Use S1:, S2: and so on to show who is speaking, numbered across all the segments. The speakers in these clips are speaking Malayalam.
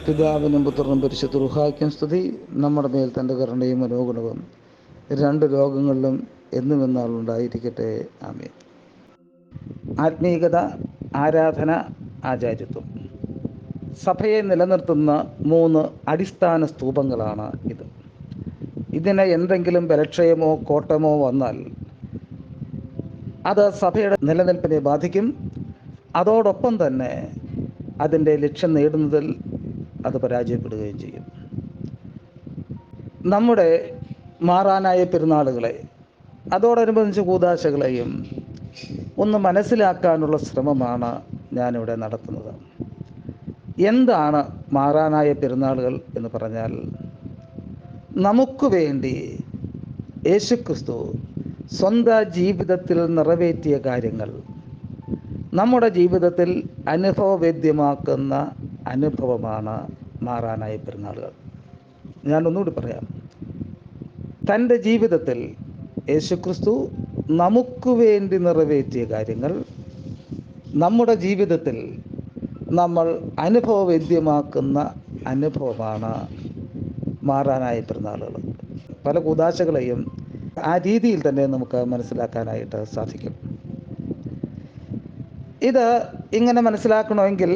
S1: പിതാവിനും പുത്രനും പരിശുദ്ധ റൂഹായ്ക്കും സ്തുതി. നമ്മുടെ മേൽ തൻ്റെ കരുണയും മനോഗുണവും രണ്ട് ലോകങ്ങളിലും എന്നുമെന്നാളുണ്ടായിരിക്കട്ടെ. ആമേൻ. ആത്മീയത, ആരാധന, ആചാര്യത്വം. സഭയെ നിലനിർത്തുന്ന 3 അടിസ്ഥാന സ്തൂപങ്ങളാണ് ഇത്. ഇതിന് എന്തെങ്കിലും ബലക്ഷയമോ കോട്ടമോ വന്നാൽ അത് സഭയുടെ നിലനിൽപ്പിനെ ബാധിക്കും. അതോടൊപ്പം തന്നെ അതിൻ്റെ ലക്ഷ്യം നേടുന്നതിൽ അത് പരാജയപ്പെടുകയും ചെയ്യും. നമ്മുടെ മാറാനായ പെരുന്നാളുകളെ, അതോടനുബന്ധിച്ച് കൂദാശകളെയും ഒന്ന് മനസ്സിലാക്കാനുള്ള ശ്രമമാണ് ഞാനിവിടെ നടത്തുന്നത്. എന്താണ് മാറാനായ പെരുന്നാളുകൾ എന്ന് പറഞ്ഞാൽ, നമുക്ക് വേണ്ടി യേശുക്രിസ്തു സ്വന്തം ജീവിതത്തിൽ നിറവേറ്റിയ കാര്യങ്ങൾ നമ്മുടെ ജീവിതത്തിൽ അനുഭവവേദ്യമാക്കുന്ന അനുഭവമാണ് മാറാനായ പെരുന്നാളുകൾ. ഞാനൊന്നുകൂടി പറയാം. തൻ്റെ ജീവിതത്തിൽ യേശുക്രിസ്തു നമുക്ക് വേണ്ടി നിറവേറ്റിയ കാര്യങ്ങൾ നമ്മുടെ ജീവിതത്തിൽ നമ്മൾ അനുഭവവേദ്യമാക്കുന്ന അനുഭവമാണ് മാറാനായ പെരുന്നാളുകൾ. പല കൂദാശകളെയും ആ രീതിയിൽ തന്നെ നമുക്ക് മനസ്സിലാക്കാനായിട്ട് സാധിക്കും. ഇത് ഇങ്ങനെ മനസ്സിലാക്കണമെങ്കിൽ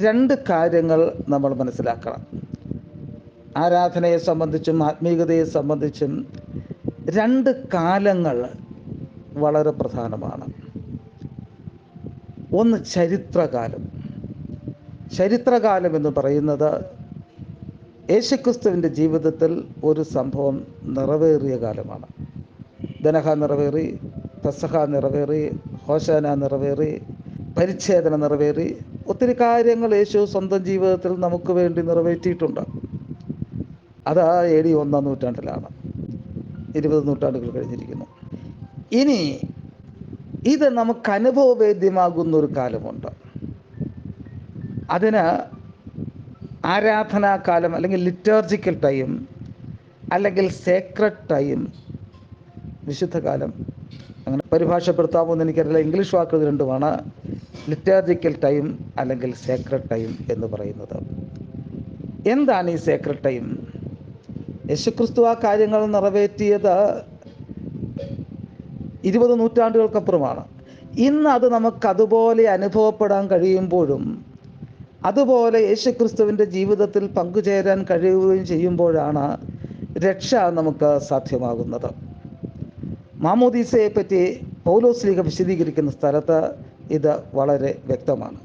S1: 2 കാര്യങ്ങൾ നമ്മൾ മനസ്സിലാക്കണം. ആരാധനയെ സംബന്ധിച്ചും ആത്മീയതയെ സംബന്ധിച്ചും 2 കാലങ്ങൾ വളരെ പ്രധാനമാണ്. ഒന്ന് ചരിത്രകാലം. ചരിത്രകാലം എന്ന് പറയുന്നത് യേശുക്രിസ്തുവിൻ്റെ ജീവിതത്തിൽ ഒരു സംഭവം നിറവേറിയ കാലമാണ്. ദനഹ നിറവേറി, പെസഹ നിറവേറി, ഹോശാന നിറവേറി, പരിച്ഛേദന നിറവേറി. ഒത്തിരി കാര്യങ്ങൾ യേശു സ്വന്തം ജീവിതത്തിൽ നമുക്ക് വേണ്ടി നിറവേറ്റിയിട്ടുണ്ട്. അത് AD 1-ാം നൂറ്റാണ്ടിലാണ്. 20 നൂറ്റാണ്ടുകൾ കഴിഞ്ഞിരിക്കുന്നു. ഇനി ഇത് നമുക്ക് അനുഭവവേദ്യമാകുന്നൊരു കാലമുണ്ട്. അതിന് ആരാധനാകാലം അല്ലെങ്കിൽ ലിറ്റർജിക്കൽ ടൈം അല്ലെങ്കിൽ സേക്രഡ് ടൈം, വിശുദ്ധകാലം, അങ്ങനെ പരിഭാഷപ്പെടുത്താമെന്ന് എനിക്കറിയില്ല. ഇംഗ്ലീഷ് വാക്കുകൾ രണ്ടുമാണ്, ലിറ്റർജിക്കൽ ടൈം അല്ലെങ്കിൽ സേക്രഡ് ടൈം എന്ന് പറയുന്നത്. എന്താണ് ഈ സേക്രഡ് ടൈം? യേശുക്രിസ്തു ആ കാര്യങ്ങൾ നിറവേറ്റിയത് 20 നൂറ്റാണ്ടുകൾക്കപ്പുറമാണ്. ഇന്ന് അത് നമുക്കതുപോലെ അനുഭവപ്പെടാൻ കഴിയുമ്പോഴും അതുപോലെ യേശുക്രിസ്തുവിൻ്റെ ജീവിതത്തിൽ പങ്കുചേരാൻ കഴിയുകയും ചെയ്യുമ്പോഴാണ് രക്ഷ നമുക്ക് സാധ്യമാകുന്നത്. മാമോദീസയെ പറ്റി പൗലോസ്ലീഹ വിശദീകരിക്കുന്ന സ്ഥലത്ത് ഇത് വളരെ വ്യക്തമാണ്.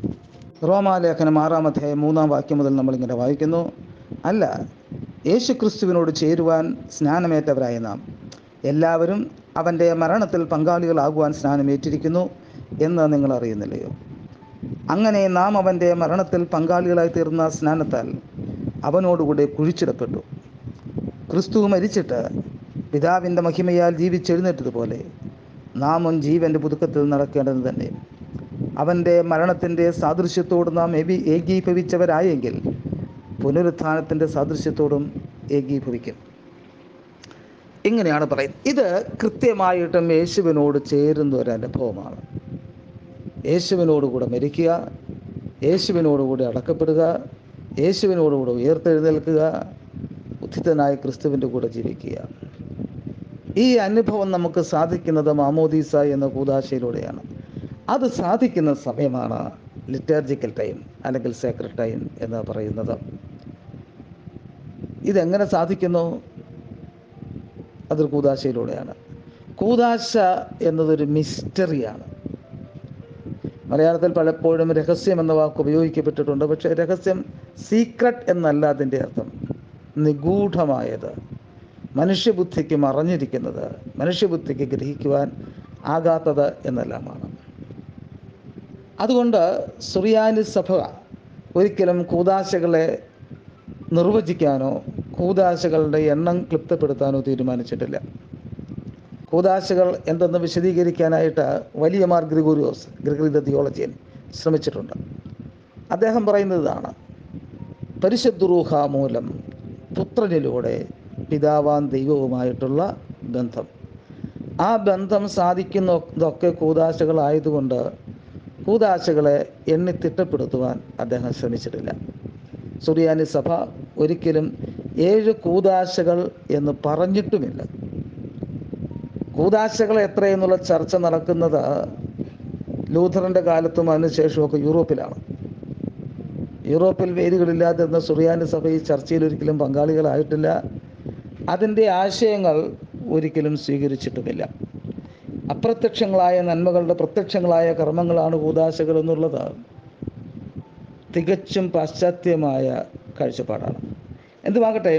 S1: റോമാലേഖനം 6-ാം അധ്യായം 3-ാം വാക്യം മുതൽ നമ്മളിങ്ങനെ വായിക്കുന്നു: അല്ല, യേശുക്രിസ്തുവിനോട് ചേരുവാൻ സ്നാനമേറ്റവരായ നാം എല്ലാവരും അവൻ്റെ മരണത്തിൽ പങ്കാളികളാകുവാൻ സ്നാനമേറ്റിരിക്കുന്നു എന്ന് നിങ്ങൾ അറിയുന്നില്ലയോ? അങ്ങനെ നാം അവൻ്റെ മരണത്തിൽ പങ്കാളികളായി തീർന്ന സ്നാനത്താൽ അവനോടുകൂടെ കുഴിച്ചിടപ്പെട്ടു. ക്രിസ്തു മരിച്ചിട്ട് പിതാവിൻ്റെ മഹിമയാൽ ജീവിച്ചെഴുന്നേറ്റതുപോലെ നാമും ജീവൻ്റെ പുതുക്കത്തിൽ നടക്കേണ്ടത് തന്നെ. അവൻ്റെ മരണത്തിൻ്റെ സാദൃശ്യത്തോട് നാം ഏകീഭവിച്ചവരായെങ്കിൽ പുനരുത്ഥാനത്തിൻ്റെ സാദൃശ്യത്തോടും ഏകീഭവിക്കും. ഇങ്ങനെയാണ് പറയുന്നത്. ഇത് കൃത്യമായിട്ടും യേശുവിനോട് ചേരുന്ന ഒരു അനുഭവമാണ്. യേശുവിനോടുകൂടെ മരിക്കുക, യേശുവിനോടുകൂടെ അടക്കപ്പെടുക, യേശുവിനോടുകൂടെ ഉയർത്തെഴുന്നേൽക്കുക, ഉത്ഥിതനായ ക്രിസ്തുവിൻ്റെ കൂടെ ജീവിക്കുക. ഈ അനുഭവം നമുക്ക് സാധിക്കുന്നത് മാമോദീസ എന്ന കൂദാശയിലൂടെയാണ്. അത് സാധിക്കുന്ന സമയമാണ് ലിറ്റർജിക്കൽ ടൈം അല്ലെങ്കിൽ സേക്രഡ് ടൈം എന്ന് പറയുന്നത്. ഇതെങ്ങനെ സാധിക്കുന്നു? അതൊരു കൂദാശയിലൂടെയാണ്. കൂദാശ എന്നതൊരു മിസ്റ്ററിയാണ്. മലയാളത്തിൽ പലപ്പോഴും രഹസ്യം എന്ന വാക്ക് ഉപയോഗിക്കപ്പെട്ടിട്ടുണ്ട്. പക്ഷേ രഹസ്യം, സീക്രട്ട് എന്നല്ല അതിൻ്റെ അർത്ഥം. നിഗൂഢമായത്, മനുഷ്യബുദ്ധിക്ക് മറഞ്ഞിരിക്കുന്നത്, മനുഷ്യബുദ്ധിക്ക് ഗ്രഹിക്കുവാൻ ആകാത്തത് എന്നെല്ലാമാണ്. അതുകൊണ്ട് സുറിയാനി സഭ ഒരിക്കലും കൂദാശകളെ നിർവചിക്കാനോ കൂദാശകളുടെ എണ്ണം ക്ലിപ്തപ്പെടുത്താനോ തീരുമാനിച്ചിട്ടില്ല. കൂദാശകൾ എന്തെന്ന് വിശദീകരിക്കാനായിട്ട് വലിയ Mar Gregorios, Gregory the theologian, ശ്രമിച്ചിട്ടുണ്ട്. അദ്ദേഹം പറയുന്നത് ഇതാണ്: പരിശുദ്ധ റൂഹ മൂലം പുത്രനിലൂടെ പിതാവാൻ ദൈവവുമായിട്ടുള്ള ബന്ധം. ആ ബന്ധം സാധിക്കുന്നതൊക്കെ കൂദാശകളായതുകൊണ്ട് കൂദാശകളെ എണ്ണി തിട്ടപ്പെടുത്തുവാൻ അദ്ദേഹം ശ്രമിച്ചിട്ടില്ല. സുറിയാനി സഭ ഒരിക്കലും 7 കൂദാശകൾ എന്ന് പറഞ്ഞിട്ടുമില്ല. കൂദാശകൾ എത്രയെന്നുള്ള ചർച്ച നടക്കുന്നത് ലൂഥറിൻ്റെ കാലത്തും അതിനുശേഷമൊക്കെ യൂറോപ്പിലാണ്. യൂറോപ്പിൽ വേദികളില്ലാതിരുന്ന സുറിയാനി സഭ ഈ ചർച്ചയിൽ ഒരിക്കലും പങ്കാളികളായിട്ടില്ല. അതിൻ്റെ ആശയങ്ങൾ ഒരിക്കലും സ്വീകരിച്ചിട്ടുമില്ല. അപ്രത്യക്ഷങ്ങളായ നന്മകളുടെ പ്രത്യക്ഷങ്ങളായ കർമ്മങ്ങളാണ് കൂദാശകൾ എന്നുള്ളത് തികച്ചും പാശ്ചാത്യമായ കാഴ്ചപ്പാടാണ്. എന്തുമാകട്ടെ,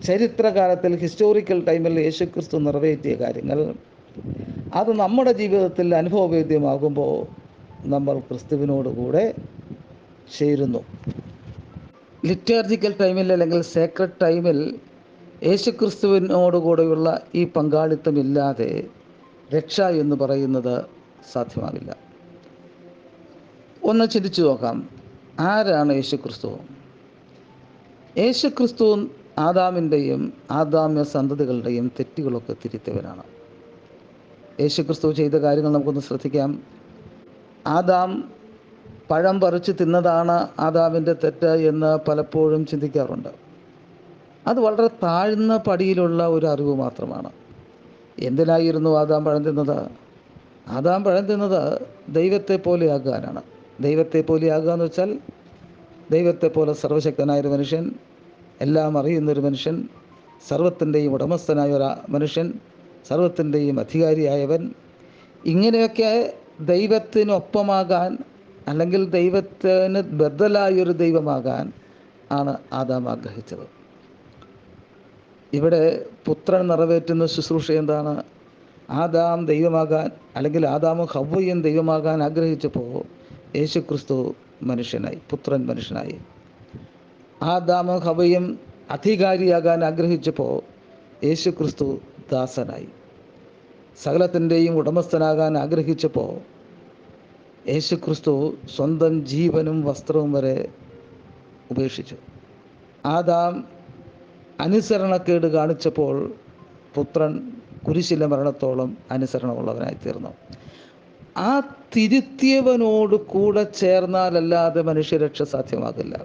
S1: ചരിത്രകാലത്തിൽ ഹിസ്റ്റോറിക്കൽ ടൈമിൽ യേശുക്രിസ്തു നിറവേറ്റിയ കാര്യങ്ങൾ അത് നമ്മുടെ ജീവിതത്തിൽ അനുഭവവേദ്യമാകുമ്പോൾ നമ്മൾ ക്രിസ്തുവിനോടുകൂടെ ചേരുന്നു. ലിറ്റർജിക്കൽ ടൈമിൽ അല്ലെങ്കിൽ സേക്രഡ് ടൈമിൽ യേശുക്രിസ്തുവിനോടുകൂടെയുള്ള ഈ പങ്കാളിത്തമില്ലാതെ രക്ഷ എന്ന് പറയുന്നത് സാധ്യമാവില്ല. ഒന്ന് ചിന്തിച്ചു നോക്കാം, ആരാണ് യേശുക്രിസ്തു? യേശുക്രിസ്തു ആദാമിൻ്റെയും ആദാമ്യ സന്തതികളുടെയും തെറ്റുകളൊക്കെ തിരുത്തിയവനാണ്. യേശുക്രിസ്തു ചെയ്ത കാര്യങ്ങൾ നമുക്കൊന്ന് ശ്രദ്ധിക്കാം. ആദാം പഴം പറിച്ച് തിന്നതാണ് ആദാമിൻ്റെ തെറ്റ് എന്ന് പലപ്പോഴും ചിന്തിക്കാറുണ്ട്. അത് വളരെ താഴ്ന്ന പടിയിലുള്ള ഒരു അറിവ് മാത്രമാണ്. എന്തിനായിരുന്നു ആദാം പഴം തിന്നത്? ആദാം പഴം തിന്നത് ദൈവത്തെ പോലെയാകാനാണ്. ദൈവത്തെ പോലെയാകുക എന്ന് വെച്ചാൽ ദൈവത്തെ പോലെ സർവശക്തനായൊരു മനുഷ്യൻ, എല്ലാം അറിയുന്നൊരു മനുഷ്യൻ, സർവത്തിൻ്റെയും ഉടമസ്ഥനായ ഒരു മനുഷ്യൻ, സർവത്തിൻ്റെയും അധികാരിയായവൻ, ഇങ്ങനെയൊക്കെ ദൈവത്തിനൊപ്പമാകാൻ അല്ലെങ്കിൽ ദൈവത്തിന് ബദലായൊരു ദൈവമാകാൻ ആണ് ആദാം ആഗ്രഹിച്ചത്. ഇവിടെ പുത്രൻ നിറവേറ്റുന്ന ശുശ്രൂഷ എന്താണ്? ആദാം ദൈവമാകാൻ അല്ലെങ്കിൽ ആദാമും ഹവ്വയും ദൈവമാകാൻ ആഗ്രഹിച്ചപ്പോൾ യേശുക്രിസ്തു മനുഷ്യനായി, പുത്രൻ മനുഷ്യനായി. ആദാമും ഹവ്വയും അധികാരിയാകാൻ ആഗ്രഹിച്ചപ്പോൾ യേശുക്രിസ്തു ദാസനായി. സകലത്തിൻ്റെയും ഉടമസ്ഥനാകാൻ ആഗ്രഹിച്ചപ്പോൾ യേശുക്രിസ്തു സ്വന്തം ജീവനും വസ്ത്രവും വരെ ഉപേക്ഷിച്ചു. ആദാം അനുസരണക്കേട് കാണിച്ചപ്പോൾ പുത്രൻ കുരിശിലെ മരണത്തോളം അനുസരണമുള്ളവനായി തീർന്നു. ആ തിരുത്തിയവനോട് കൂടെ ചേർന്നാലല്ലാതെ മനുഷ്യരക്ഷ സാധ്യമാകില്ല.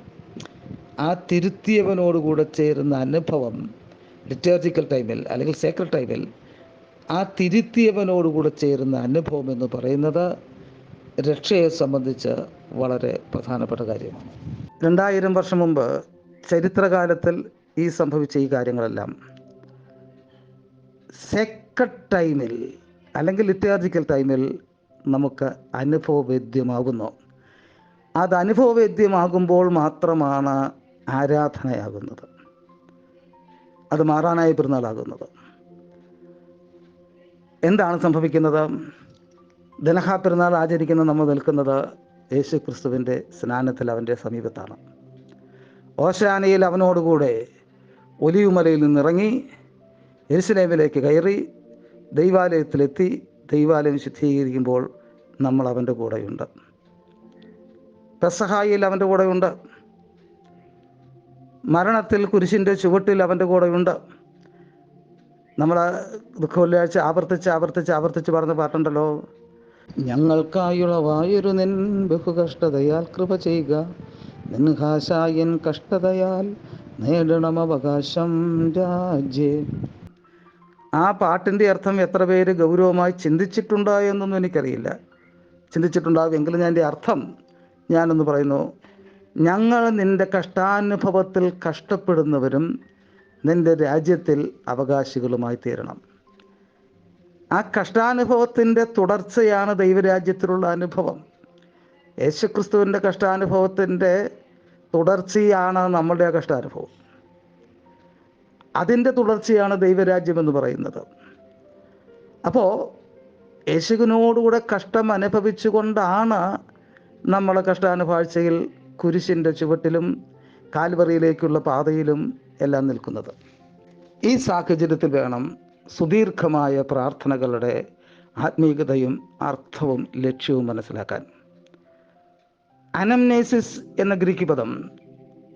S1: ആ തിരുത്തിയവനോട് കൂടെ ചേരുന്ന അനുഭവം ലിറ്റർജിക്കൽ ടൈമിൽ അല്ലെങ്കിൽ സേക്രഡ് ടൈമിൽ ആ തിരുത്തിയവനോടുകൂടെ ചേരുന്ന അനുഭവം എന്ന് പറയുന്നത് രക്ഷയെ സംബന്ധിച്ച് വളരെ പ്രധാനപ്പെട്ട കാര്യമാണ്. 2000 വർഷം മുമ്പ് ചരിത്രകാലത്തിൽ ഈ സംഭവിച്ച ഈ കാര്യങ്ങളെല്ലാം സേക്രഡ് ടൈമിൽ അല്ലെങ്കിൽ ലിറ്റർജിക്കൽ ടൈമിൽ നമുക്ക് അനുഭവവേദ്യമാകുന്നു. അത് അനുഭവവേദ്യമാകുമ്പോൾ മാത്രമാണ് ആരാധനയാകുന്നത്, അത് മാറാനായ പെരുന്നാളാകുന്നത്. എന്താണ് സംഭവിക്കുന്നത്? ദനഹ പെരുന്നാൾ ആചരിക്കുന്ന നമ്മൾ നിൽക്കുന്നത് യേശു ക്രിസ്തുവിൻ്റെ സ്നാനത്തിൽ അവൻ്റെ സമീപത്താണ്. ഓശാനയിൽ അവനോടുകൂടെ ഒലിവുമലയിൽ നിന്നിറങ്ങി യെരുശലേമിലേക്ക് കയറി ദൈവാലയത്തിലെത്തി ദൈവാലയം ശുദ്ധീകരിക്കുമ്പോൾ നമ്മൾ അവൻ്റെ കൂടെയുണ്ട്. പെസഹായിൽ അവൻ്റെ കൂടെയുണ്ട്. മരണത്തിൽ കുരിശിൻ്റെ ചുവട്ടിൽ അവൻ്റെ കൂടെയുണ്ട്. നമ്മൾ ദുഃഖവെള്ളിയാഴ്ച ആവർത്തിച്ച് പറഞ്ഞ പാട്ടുണ്ടല്ലോ, ഞങ്ങൾക്കായുളവായൊരു നിൻ ബഹുകഷ്ടതയാൽ കൃപ ചെയ്യുക, നിൻഹാശായൻ കഷ്ടതയാൽ നേടണം അവകാശം രാജ്യേ. ആ പാട്ടിൻ്റെ അർത്ഥം എത്ര പേര് ഗൗരവമായി ചിന്തിച്ചിട്ടുണ്ടോ എന്നൊന്നും എനിക്കറിയില്ല. ചിന്തിച്ചിട്ടുണ്ടാകുമെങ്കിലും ഞാൻ എൻ്റെ അർത്ഥം ഞാനൊന്ന് പറയുന്നു. ഞങ്ങൾ നിൻ്റെ കഷ്ടാനുഭവത്തിൽ കഷ്ടപ്പെടുന്നവരും നിൻ്റെ രാജ്യത്തിൽ അവകാശികളുമായി തീരണം. ആ കഷ്ടാനുഭവത്തിൻ്റെ തുടർച്ചയാണ് ദൈവരാജ്യത്തിലുള്ള അനുഭവം. യേശുക്രിസ്തുവിൻ്റെ കഷ്ടാനുഭവത്തിൻ്റെ തുടർച്ചയാണ് നമ്മളുടെ ആ കഷ്ടാനുഭവം. അതിൻ്റെ തുടർച്ചയാണ് ദൈവരാജ്യം എന്ന് പറയുന്നത്. അപ്പോൾ യേശുവിനോടുകൂടെ കഷ്ടം അനുഭവിച്ചുകൊണ്ടാണ് നമ്മൾ കഷ്ടാനുഭാഴ്ചയിൽ കുരിശിൻ്റെ ചുവട്ടിലും കാൽവറിയിലേക്കുള്ള പാതയിലും എല്ലാം നിൽക്കുന്നത്. ഈ സാഹചര്യത്തിൽ വേണം സുദീർഘമായ പ്രാർത്ഥനകളുടെ ആത്മീയതയും അർത്ഥവും ലക്ഷ്യവും മനസ്സിലാക്കാൻ. അനംനേസിസ് എന്ന ഗ്രീക്ക് പദം,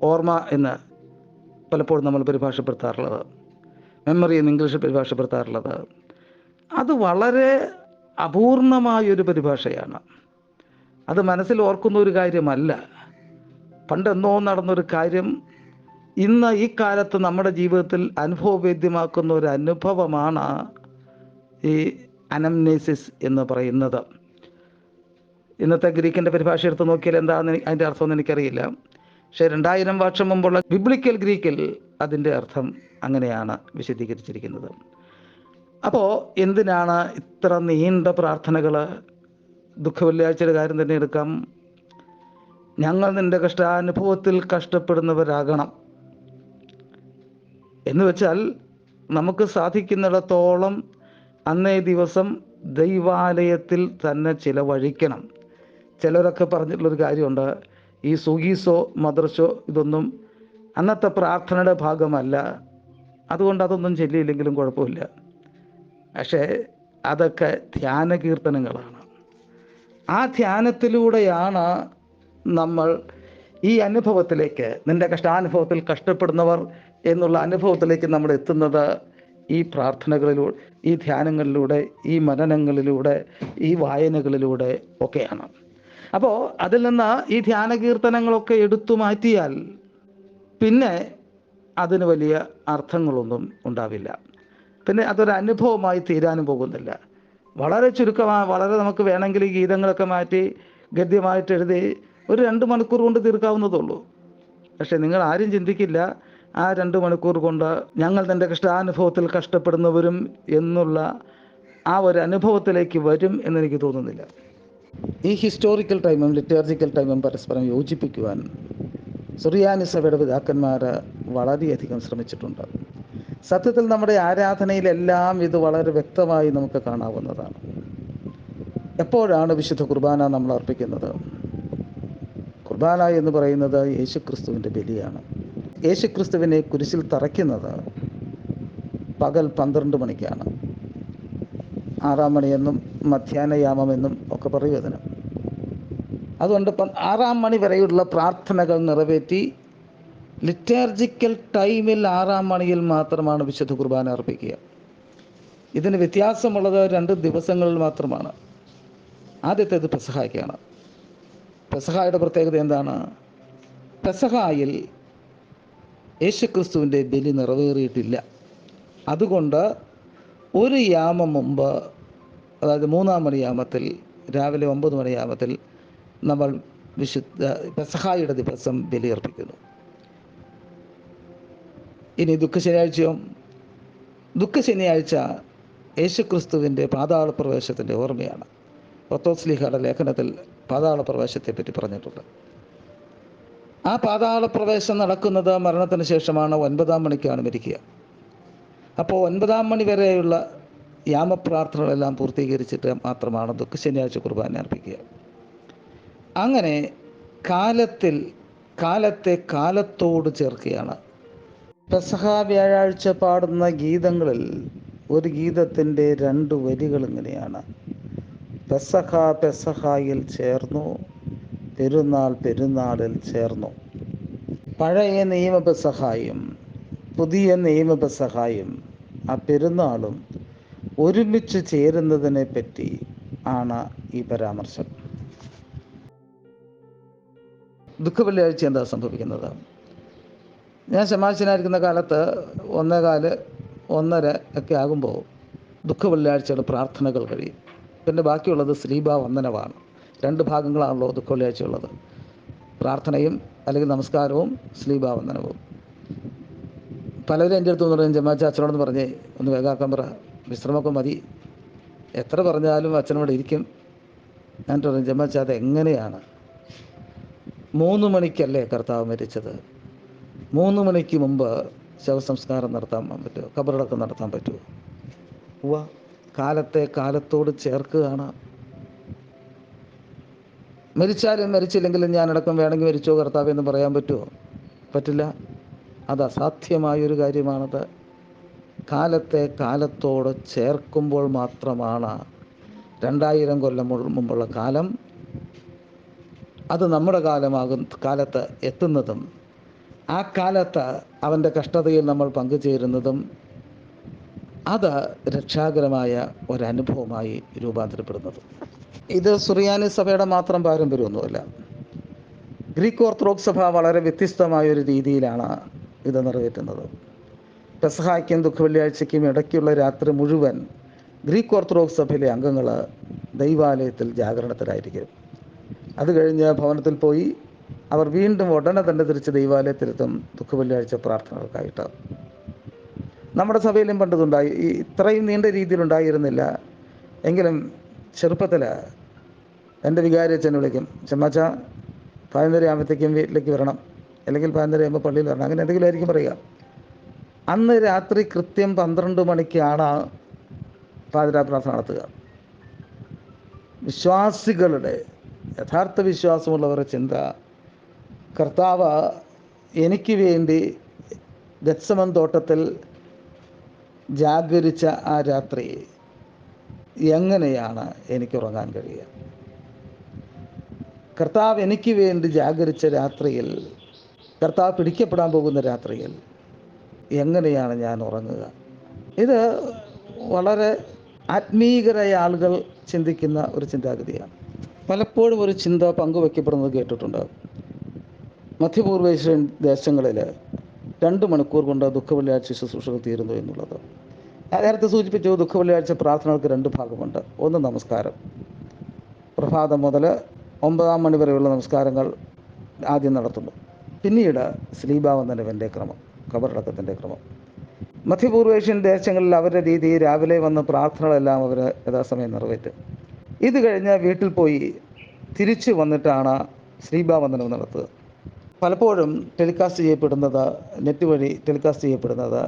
S1: ഓർമ്മ എന്ന് പലപ്പോഴും നമ്മൾ പരിഭാഷപ്പെടുത്താറുള്ളത്, മെമ്മറി എന്ന് ഇംഗ്ലീഷിൽ പരിഭാഷപ്പെടുത്താറുള്ളത്, അത് വളരെ അപൂർണമായൊരു പരിഭാഷയാണ്. അത് മനസ്സിൽ ഓർക്കുന്ന ഒരു കാര്യമല്ല. പണ്ടെന്നോ നടന്നൊരു കാര്യം ഇന്ന് ഈ കാലത്ത് നമ്മുടെ ജീവിതത്തിൽ അനുഭവവേദ്യമാക്കുന്ന ഒരു അനുഭവമാണ് ഈ അനംനേസിസ് എന്ന് പറയുന്നത്. ഇന്നത്തെ ഗ്രീക്കിൻ്റെ പരിഭാഷ എടുത്ത് നോക്കിയാൽ എന്താണെന്ന് അതിൻ്റെ അർത്ഥമൊന്നും എനിക്കറിയില്ല. പക്ഷേ 2000 വർഷം മുമ്പുള്ള ബിബ്ലിക്കൽ ഗ്രീക്കിൽ അതിൻ്റെ അർത്ഥം അങ്ങനെയാണ് വിശദീകരിച്ചിരിക്കുന്നത്. അപ്പോൾ എന്തിനാണ് ഇത്ര നീണ്ട പ്രാർത്ഥനകൾ? ദുഃഖവെള്ളിയാഴ്ചയുടെ കാര്യം തന്നെ എടുക്കാം. ഞങ്ങൾ നിൻ്റെ കഷ്ടാനുഭവത്തിൽ കഷ്ടപ്പെടുന്നവരാകണം എന്ന് വെച്ചാൽ നമുക്ക് സാധിക്കുന്നിടത്തോളം അന്നേ ദിവസം ദൈവാലയത്തിൽ തന്നെ ചിലവഴിക്കണം. ചിലരൊക്കെ പറഞ്ഞിട്ടുള്ളൊരു കാര്യമുണ്ട്, ഈ സുഗീസോ മദ്രസോ ഇതൊന്നും അന്നത്തെ പ്രാർത്ഥനയുടെ ഭാഗമല്ല, അതുകൊണ്ട് അതൊന്നും ചൊല്ലിയില്ലെങ്കിലും കുഴപ്പമില്ല. പക്ഷേ അതൊക്കെ ധ്യാന കീർത്തനങ്ങളാണ്. ആ ധ്യാനത്തിലൂടെയാണ് നമ്മൾ ഈ അനുഭവത്തിലേക്ക്, നിൻ്റെ കഷ്ടാനുഭവത്തിൽ കഷ്ടപ്പെടുന്നവർ എന്നുള്ള അനുഭവത്തിലേക്ക് നമ്മൾ എത്തുന്നത് ഈ പ്രാർത്ഥനകളിലൂടെ, ഈ ധ്യാനങ്ങളിലൂടെ, ഈ മനനങ്ങളിലൂടെ, ഈ വായനകളിലൂടെ ഒക്കെയാണ്. അപ്പോൾ അതിൽ നിന്ന് ഈ ധ്യാന കീർത്തനങ്ങളൊക്കെ എടുത്തു മാറ്റിയാൽ പിന്നെ അതിന് വലിയ അർത്ഥങ്ങളൊന്നും ഉണ്ടാവില്ല. പിന്നെ അതൊരു അനുഭവമായി തീരാനും പോകുന്നില്ല. വളരെ ചുരുക്കമായി, വളരെ നമുക്ക് വേണമെങ്കിൽ ഈ ഗീതങ്ങളൊക്കെ മാറ്റി ഗദ്യമായിട്ട് എഴുതി ഒരു 2 മണിക്കൂർ കൊണ്ട് തീർക്കാവുന്നതുള്ളൂ. പക്ഷേ നിങ്ങൾ ആരും ചിന്തിക്കില്ല ആ 2 മണിക്കൂർ കൊണ്ട് ഞങ്ങൾ തൻ്റെ കഷ്ടാനുഭവത്തിൽ കഷ്ടപ്പെടുന്നവരും എന്നുള്ള ആ ഒരു അനുഭവത്തിലേക്ക് വരും എന്നെനിക്ക് തോന്നുന്നില്ല. ഈ ഹിസ്റ്റോറിക്കൽ ടൈമും ലിറ്റേർജിക്കൽ ടൈമും പരസ്പരം യോജിപ്പിക്കുവാൻ സുറിയാനി സഭയുടെ പിതാക്കന്മാർ വളരെയധികം ശ്രമിച്ചിട്ടുണ്ട്. സത്യത്തിൽ നമ്മുടെ ആരാധനയിലെല്ലാം ഇത് വളരെ വ്യക്തമായി നമുക്ക് കാണാവുന്നതാണ്. എപ്പോഴാണ് വിശുദ്ധ കുർബാന നമ്മൾ അർപ്പിക്കുന്നത്? കുർബാന എന്ന് പറയുന്നത് യേശുക്രിസ്തുവിൻ്റെ ബലിയാണ്. യേശുക്രിസ്തുവിനെ കുരിശിൽ തറയ്ക്കുന്നത് പകൽ 12 മണിക്കാണ്. 6-ാം മണിയെന്നും മധ്യാഹ്നയാമമെന്നും ഒക്കെ പറയും അതിന്. അതുകൊണ്ട് 6-ാം മണി വരെയുള്ള പ്രാർത്ഥനകൾ നിറവേറ്റി ലിറ്റേർജിക്കൽ ടൈമിൽ 6-ാം മണിയിൽ മാത്രമാണ് വിശുദ്ധ കുർബാന അർപ്പിക്കുക. ഇതിന് വ്യത്യാസമുള്ളത് 2 ദിവസങ്ങളിൽ മാത്രമാണ്. ആദ്യത്തേത് പെസഹായ്ക്കാണ്. പെസഹായുടെ പ്രത്യേകത എന്താണ്? പെസഹായിൽ യേശുക്രിസ്തുവിൻ്റെ ബലി നിറവേറിയിട്ടില്ല. അതുകൊണ്ട് ഒരു യാമം മുമ്പ്, അതായത് 3-ാം മണിയാമത്തിൽ, രാവിലെ 9 മണിയാമത്തിൽ നമ്മൾ വിശുദ്ധ പെസഹായുടെ ദിവസം ബലിയർപ്പിക്കുന്നു. ഇനി ദുഃഖശനിയാഴ്ചയോ? ദുഃഖശനിയാഴ്ച യേശുക്രിസ്തുവിൻ്റെ പാതാളപ്രവേശത്തിൻ്റെ ഓർമ്മയാണ്. പത്രോസ്ലീഹയുടെ ലേഖനത്തിൽ പാതാളപ്രവേശത്തെപ്പറ്റി പറഞ്ഞിട്ടുണ്ട്. ആ പാതാളപ്രവേശം നടക്കുന്നത് മരണത്തിന് ശേഷമാണ്. 9-ാം മണിക്കാണ് മരിക്കുക. അപ്പോൾ 9-ാം മണി വരെയുള്ള യാമപ്രാർത്ഥനകളെല്ലാം പൂർത്തീകരിച്ചിട്ട് മാത്രമാണ് ദുഃഖശനിയാഴ്ച കുർബാന അർപ്പിക്കുക. അങ്ങനെ കാലത്തെ കാലത്തോട് ചേർക്കുകയാണ്. പെസഹ വ്യാഴാഴ്ച പാടുന്ന ഗീതങ്ങളിൽ ഒരു ഗീതത്തിൻ്റെ 2 വരികൾ ഇങ്ങനെയാണ്: പെസഹ പെസഹായിൽ ചേർന്നു, പെരുന്നാൾ പെരുന്നാളിൽ ചേർന്നു. പഴയ നിയമ പെസഹായും പുതിയ നിയമ പെസഹായും ആ പെരുന്നാളും ഒരുമിച്ച് ചേരുന്നതിനെ പറ്റി ആണ് ഈ പരാമർശം. ദുഃഖവെള്ളിയാഴ്ച എന്താ സംഭവിക്കുന്നത്? ഞാൻ ശമാശനായിരിക്കുന്ന കാലത്ത് 1:15, 1:30 ഒക്കെ ആകുമ്പോൾ ദുഃഖവെള്ളിയാഴ്ചയുടെ പ്രാർത്ഥനകൾ കഴിയും. പിന്നെ ബാക്കിയുള്ളത് ശ്ലീബാ വന്ദനമാണ്. 2 ഭാഗങ്ങളാണല്ലോ ദുഃഖവെള്ളിയാഴ്ച ഉള്ളത്: പ്രാർത്ഥനയും അല്ലെങ്കിൽ നമസ്കാരവും ശ്ലീബാ വന്ദനവും. പലരും എൻ്റെ അടുത്ത് പറയും, ജമാച്ച അച്ഛനോടൊന്ന് പറഞ്ഞേ ഒന്ന് വേഗാക്കാൻ പറ, വിശ്രമമൊക്കെ മതി. എത്ര പറഞ്ഞാലും അച്ഛനോട് ഇരിക്കും. ഞാൻ പറയും, ജമാച്ച അതെങ്ങനെയാണ്? 3 മണിക്കല്ലേ കർത്താവ് മരിച്ചത്? 3 മണിക്ക് മുമ്പ് ശവസംസ്കാരം നടത്താൻ പറ്റുമോ? ഖബറടക്കം നടത്താൻ പറ്റുമോ? കാലത്തെ കാലത്തോട് ചേർക്കുകയാണ്. മരിച്ചാലും മരിച്ചില്ലെങ്കിലും ഞാനടക്കം വേണമെങ്കിൽ മരിച്ചോ കർത്താവ് എന്ന് പറയാൻ പറ്റുമോ? പറ്റില്ല. അത് അസാധ്യമായൊരു കാര്യമാണത്. കാലത്തെ കാലത്തോട് ചേർക്കുമ്പോൾ മാത്രമാണ് 2000 കൊല്ലം മുമ്പുള്ള കാലം അത് നമ്മുടെ കാലത്ത് എത്തുന്നതും ആ കാലത്ത് അവൻ്റെ കഷ്ടതയിൽ നമ്മൾ പങ്കുചേരുന്നതും അത് രക്ഷാകരമായ ഒരനുഭവമായി രൂപാന്തരപ്പെടുന്നതും. ഇത് സുറിയാനി സഭയുടെ മാത്രം പാരമ്പര്യമൊന്നുമല്ല. ഗ്രീക്ക് ഓർത്തഡോക്സ് സഭ വളരെ വ്യത്യസ്തമായൊരു രീതിയിലാണ് ഇത് നിറവേറ്റുന്നത്. പെസഹായ്ക്കും ദുഃഖവെള്ളിയാഴ്ചയ്ക്കും ഇടയ്ക്കുള്ള രാത്രി മുഴുവൻ ഗ്രീക്ക് ഓർത്തഡോക്സ് സഭയിലെ അംഗങ്ങൾ ദൈവാലയത്തിൽ ജാഗരണത്തിലായിരിക്കും. അത് കഴിഞ്ഞ് ഭവനത്തിൽ പോയി അവർ വീണ്ടും ഉടനെ തന്നെ തിരിച്ച് ദൈവാലയത്തിലെത്തും ദുഃഖവെള്ളിയാഴ്ച പ്രാർത്ഥനകൾക്കായിട്ട്. നമ്മുടെ സഭയിലും പണ്ടതുണ്ടായി. ഇത്രയും നീണ്ട രീതിയിലുണ്ടായിരുന്നില്ല. എങ്കിലും ചെറുപ്പത്തിൽ എൻ്റെ വികാരി അച്ഛനെ വിളിക്കും, ചെമ്മാച്ച 11:30 ആകുമ്പോഴത്തേക്കും വീട്ടിലേക്ക് വരണം, അല്ലെങ്കിൽ 11:30 ആകുമ്പോൾ പള്ളിയിൽ വരണം, അങ്ങനെ എന്തെങ്കിലും ആയിരിക്കും പറയുക. അന്ന് രാത്രി കൃത്യം 12 മണിക്കാണ് പാതിരാ പ്രാർത്ഥന നടത്തുക. വിശ്വാസികളുടെ, യഥാർത്ഥ വിശ്വാസമുള്ളവരുടെ ചിന്ത, കർത്താവ് എനിക്ക് വേണ്ടി ഗത്സമൻ തോട്ടത്തിൽ ജാഗരിച്ച ആ രാത്രി എങ്ങനെയാണ് എനിക്ക് ഉറങ്ങാൻ കഴിയുക? കർത്താവ് എനിക്ക് വേണ്ടി ജാഗരിച്ച രാത്രിയിൽ, കർത്താവ് പിടിക്കപ്പെടാൻ പോകുന്ന രാത്രിയിൽ എങ്ങനെയാണ് ഞാൻ ഉറങ്ങുക? ഇത് വളരെ ആത്മീകരായ ആളുകൾ ചിന്തിക്കുന്ന ഒരു ചിന്താഗതിയാണ്. പലപ്പോഴും ഒരു ചിന്ത പങ്കുവയ്ക്കപ്പെടുന്നത് കേട്ടിട്ടുണ്ട്. മധ്യപൂർവേഷ്യൻ ദേശങ്ങളിൽ 2 മണിക്കൂർ കൊണ്ട് ദുഃഖവെള്ളിയാഴ്ച ശുശ്രൂഷകൾ തീരുന്നു എന്നുള്ളത്. നേരത്തെ സൂചിപ്പിച്ചു, ദുഃഖവെള്ളിയാഴ്ച പ്രാർത്ഥനകൾക്ക് 2 ഭാഗമുണ്ട്. ഒന്ന് നമസ്കാരം, പ്രഭാതം മുതൽ 9 മണി വരെയുള്ള നമസ്കാരങ്ങൾ ആദ്യം നടത്തുന്നു. പിന്നീട് ശ്ലീബാവന്ദനത്തിൻ്റെ ക്രമം, കബറടക്കത്തിൻ്റെ ക്രമം. മധ്യപൂർവേഷ്യൻ ദേശങ്ങളിൽ അവരുടെ രീതി, രാവിലെ വന്ന് പ്രാർത്ഥനകളെല്ലാം അവർ യഥാസമയം നിറവേറ്റും. ഇത് കഴിഞ്ഞ് വീട്ടിൽ പോയി തിരിച്ചു വന്നിട്ടാണ് ശ്ലീബാവന്ദനം നടത്തുക. പലപ്പോഴും ടെലികാസ്റ്റ് ചെയ്യപ്പെടുന്നത്, നെറ്റ് വഴി ടെലികാസ്റ്റ് ചെയ്യപ്പെടുന്നത്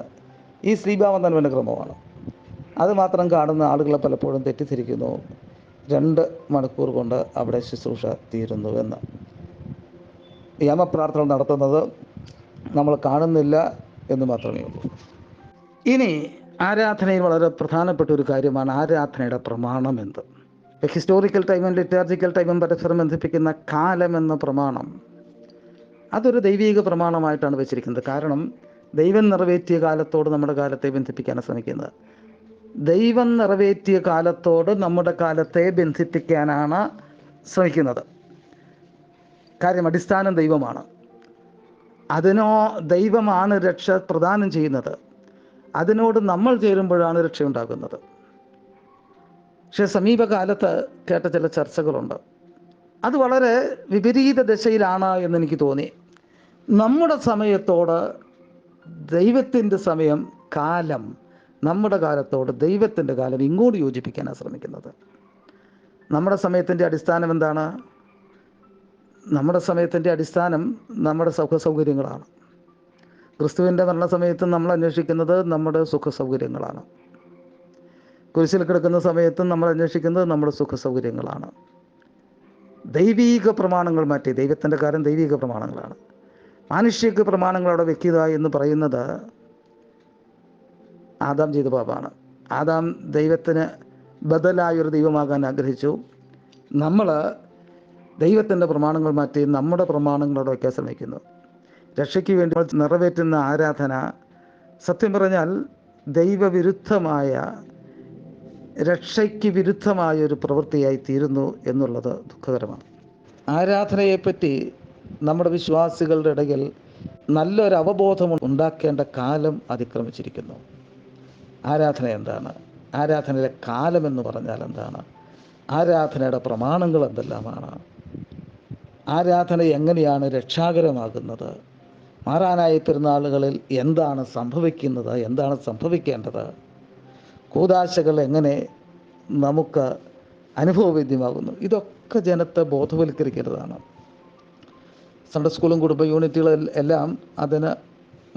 S1: ഈ ശ്ലീബാവന്ദനത്തിൻ്റെ ക്രമമാണ്. അതുമാത്രം കാണുന്ന ആളുകളെ പലപ്പോഴും തെറ്റിദ്ധരിക്കുന്നു, 2 മണിക്കൂർ കൊണ്ട് അവിടെ ശുശ്രൂഷ തീരുന്നുവെന്ന്. യാമപ്രാർത്ഥന നടത്തുന്നത് നമ്മൾ കാണുന്നില്ല എന്ന് മാത്രമേ ഉള്ളൂ. ഇനി ആരാധനയിൽ വളരെ പ്രധാനപ്പെട്ട ഒരു കാര്യമാണ് ആരാധനയുടെ പ്രമാണം എന്ത്. ഹിസ്റ്റോറിക്കൽ ടൈമും ലിറ്റാർജിക്കൽ ടൈമും പരസ്പരം ബന്ധിപ്പിക്കുന്ന കാലം എന്ന പ്രമാണം, അതൊരു ദൈവീക പ്രമാണമായിട്ടാണ് വെച്ചിരിക്കുന്നത്. കാരണം ദൈവം നിറവേറ്റിയ കാലത്തോട് നമ്മുടെ കാലത്തെ ബന്ധിപ്പിക്കാനാണ് ശ്രമിക്കുന്നത്. ദൈവം നിറവേറ്റിയ കാലത്തോട് നമ്മുടെ കാലത്തെ ബന്ധിപ്പിക്കാനാണ് ശ്രമിക്കുന്നത്. കാര്യം അടിസ്ഥാനം ദൈവമാണ്. ദൈവമാണ് രക്ഷ പ്രദാനം ചെയ്യുന്നത്. അതിനോട് നമ്മൾ ചേരുമ്പോഴാണ് രക്ഷയുണ്ടാകുന്നത്. പക്ഷേ സമീപകാലത്ത് കേട്ട ചില ചർച്ചകളുണ്ട്, അത് വളരെ വിപരീത ദശയിലാണ് എന്നെനിക്ക് തോന്നി. നമ്മുടെ സമയത്തോട് ദൈവത്തിൻ്റെ സമയം, കാലം, നമ്മുടെ കാലത്തോട് ദൈവത്തിൻ്റെ കാലം ഇങ്ങോട്ട് യോജിപ്പിക്കാനാണ് ശ്രമിക്കുന്നത്. നമ്മുടെ സമയത്തിൻ്റെ അടിസ്ഥാനം എന്താണ്? നമ്മുടെ സമയത്തിൻ്റെ അടിസ്ഥാനം നമ്മുടെ സുഖസൗകര്യങ്ങളാണ്. ക്രിസ്തുവിൻ്റെ മരണസമയത്തും നമ്മൾ അന്വേഷിക്കുന്നത് നമ്മുടെ സുഖസൗകര്യങ്ങളാണ്. കുരിശിൽ കിടക്കുന്ന സമയത്തും നമ്മൾ അന്വേഷിക്കുന്നത് നമ്മുടെ സുഖസൗകര്യങ്ങളാണ്. ദൈവീക പ്രമാണങ്ങൾ മാറ്റി, ദൈവത്തിൻ്റെ കാര്യം ദൈവീക പ്രമാണങ്ങളാണ്. മാനുഷിക പ്രമാണങ്ങൾ അവിടെ വെക്കുക എന്ന് പറയുന്നത് ആദാം ചെയ്ത പാപമാണ്. ആദാം ദൈവത്തിന് ബദലായൊരു ദൈവമാകാൻ ആഗ്രഹിച്ചു. നമ്മൾ ദൈവത്തിൻ്റെ പ്രമാണങ്ങൾ മാറ്റി നമ്മുടെ പ്രമാണങ്ങളോട് വയ്ക്കാൻ ശ്രമിക്കുന്നു. രക്ഷയ്ക്ക് വേണ്ടി നിറവേറ്റുന്ന ആരാധന സത്യം പറഞ്ഞാൽ ദൈവവിരുദ്ധമായ, രക്ഷയ്ക്ക് വിരുദ്ധമായൊരു പ്രവൃത്തിയായി തീരുന്നു എന്നുള്ളത് ദുഃഖകരമാണ്. ആരാധനയെപ്പറ്റി നമ്മുടെ വിശ്വാസികളുടെ ഇടയിൽ നല്ലൊരു അവബോധം ഉണ്ടാക്കേണ്ട കാലം അതിക്രമിച്ചിരിക്കുന്നു. ആരാധന എന്താണ്? ആരാധനയിലെ കാലം എന്ന് പറഞ്ഞാൽ എന്താണ്? ആരാധനയുടെ പ്രമാണങ്ങൾ എന്തെല്ലാമാണ്? ആരാധന എങ്ങനെയാണ് രക്ഷാകരമാകുന്നത്? മാറാനായ പെരുന്നാളുകളിൽ എന്താണ് സംഭവിക്കുന്നത്, എന്താണ് സംഭവിക്കേണ്ടത്? കൂദാശകൾ എങ്ങനെ നമുക്ക് അനുഭവവേദ്യമാകുന്നു? ഇതൊക്കെ ജനത്തെ ബോധവൽക്കരിക്കേണ്ടതാണ്. സൺഡേ സ്കൂളും കുടുംബ യൂണിറ്റുകളും എല്ലാം അതിന്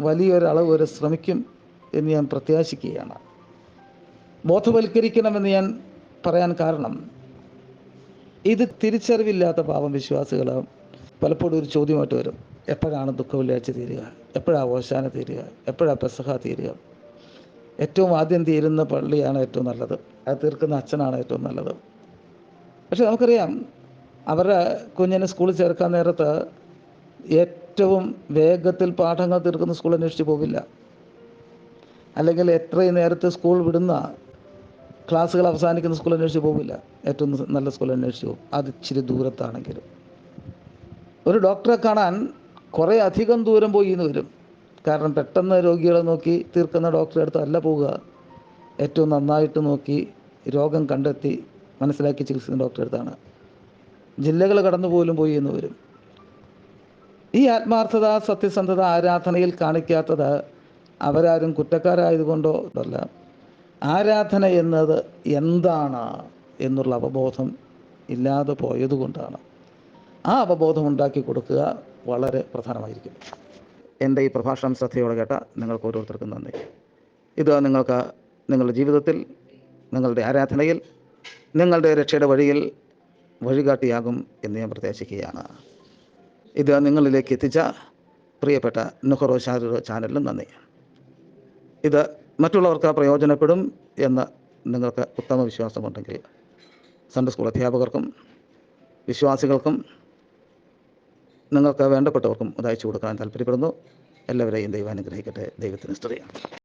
S1: വലിയൊരളവ് വരെ ശ്രമിക്കും എന്ന് ഞാൻ പ്രത്യാശിക്കുകയാണ്. ബോധവൽക്കരിക്കണമെന്ന് ഞാൻ പറയാൻ കാരണം, ഇത് തിരിച്ചറിവില്ലാത്ത പാവം വിശ്വാസികൾ പലപ്പോഴും ഒരു ചോദ്യമായിട്ട് വരും, എപ്പോഴാണ് ദുഃഖവെള്ളിയാഴ്ച തീരുക? എപ്പോഴാണ് ഓശാന തീരുക? എപ്പോഴാണ് പെസഹ തീരുക? ഏറ്റവും ആദ്യം തീരുന്ന പള്ളിയാണ് ഏറ്റവും നല്ലത്, അത് തീർക്കുന്ന അച്ഛനാണ് ഏറ്റവും നല്ലത്. പക്ഷെ നമുക്കറിയാം, അവരുടെ കുഞ്ഞിനെ സ്കൂളിൽ ചേർക്കാൻ നേരത്ത് ഏറ്റവും വേഗത്തിൽ പാഠങ്ങൾ തീർക്കുന്ന സ്കൂൾ അന്വേഷിച്ച് പോകില്ല. അല്ലെങ്കിൽ എത്രയും നേരത്തെ സ്കൂൾ വിടുന്ന, ക്ലാസ്സുകൾ അവസാനിക്കുന്ന സ്കൂൾ അന്വേഷിച്ച് പോകില്ല. ഏറ്റവും നല്ല സ്കൂൾ അന്വേഷിച്ച് പോകും, അത് ഇച്ചിരി ദൂരത്താണെങ്കിലും. ഒരു ഡോക്ടറെ കാണാൻ കുറേ അധികം ദൂരം പോയി എന്ന് വരും. കാരണം പെട്ടെന്ന് രോഗികളെ നോക്കി തീർക്കുന്ന ഡോക്ടറെ അടുത്ത് അല്ല പോവുക. ഏറ്റവും നന്നായിട്ട് നോക്കി രോഗം കണ്ടെത്തി മനസ്സിലാക്കി ചികിത്സിക്കുന്ന ഡോക്ടറെ അടുത്താണ്. ജില്ലകൾ കടന്നു പോലും പോയി എന്ന് വരും. ഈ ആത്മാർത്ഥത, സത്യസന്ധത ആരാധനയിൽ കാണിക്കാത്തത് അവരാരും കുറ്റക്കാരായതുകൊണ്ടോ അല്ല, ആരാധന എന്നത് എന്താണ് എന്നുള്ള അവബോധം ഇല്ലാതെ പോയതുകൊണ്ടാണ്. ആ അവബോധം ഉണ്ടാക്കി കൊടുക്കുക വളരെ പ്രധാനമായിരിക്കും. എൻ്റെ ഈ പ്രഭാഷണം ശ്രദ്ധയോടെ കേട്ട നിങ്ങൾക്ക് ഓരോരുത്തർക്കും നന്ദി. ഇത് നിങ്ങൾക്ക് നിങ്ങളുടെ ജീവിതത്തിൽ, നിങ്ങളുടെ ആരാധനയിൽ, നിങ്ങളുടെ രക്ഷയുടെ വഴിയിൽ വഴികാട്ടിയാകും എന്ന് ഞാൻ പ്രത്യാശിക്കുകയാണ്. ഇത് നിങ്ങളിലേക്ക് എത്തിച്ച പ്രിയപ്പെട്ട നുഹറോ ഷാരോ ചാനലിനും നന്ദി. ഇത് മറ്റുള്ളവർക്ക് പ്രയോജനപ്പെടും എന്ന് നിങ്ങൾക്ക് ഉത്തമ വിശ്വാസമുണ്ടെങ്കിൽ സൺഡേ സ്കൂൾ അധ്യാപകർക്കും വിശ്വാസികൾക്കും നിങ്ങൾക്ക് വേണ്ടപ്പെട്ടവർക്കും അത് അയച്ചു കൊടുക്കാൻ താല്പര്യപ്പെടുന്നു. എല്ലാവരെയും ദൈവം അനുഗ്രഹിക്കട്ടെ. ദൈവത്തിന് സ്തുതി.